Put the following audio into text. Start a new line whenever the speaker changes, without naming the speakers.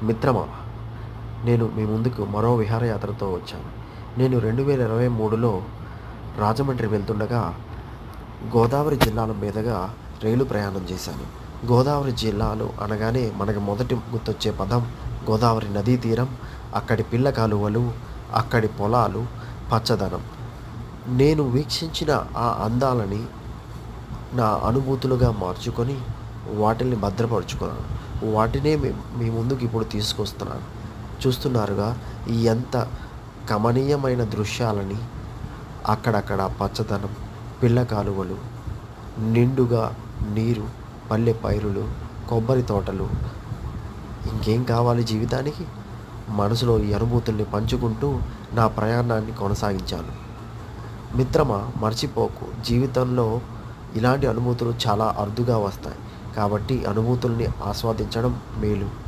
మిత్రమా, నేను మీ ముందుకు మరో విహారయాత్రతో వచ్చాను. నేను 2023లో రాజమండ్రి వెళ్తుండగా గోదావరి జిల్లాల మీదుగా రైలు ప్రయాణం చేశాను. గోదావరి జిల్లాలు అనగానే మనకు మొదటి గుర్తొచ్చే పదం గోదావరి నదీ తీరం, అక్కడి పిల్ల కాలువలు, అక్కడి పొలాలు, పచ్చదనం. నేను వీక్షించిన ఆ అందాలని నా అనుభూతులుగా మార్చుకొని వాటిల్ని భద్రపరుచుకున్నాను. వాటినే మీ ముందుకు ఇప్పుడు తీసుకొస్తున్నాను. చూస్తున్నారుగా ఎంత కమనీయమైన దృశ్యాలని. అక్కడక్కడ పచ్చదనం, పిల్ల కాలువలు, నిండుగా నీరు, పల్లె పైరులు, కొబ్బరి తోటలు. ఇంకేం కావాలి జీవితానికి? మనసులో ఈ అనుభూతుల్ని పంచుకుంటూ నా ప్రయాణాన్ని కొనసాగించాను. మిత్రమా, మర్చిపోకు, జీవితంలో ఇలాంటి అనుభూతులు చాలా అరుదుగా వస్తాయి. కాబట్టి అనుభూతుల్ని ఆస్వాదించడం మేలు.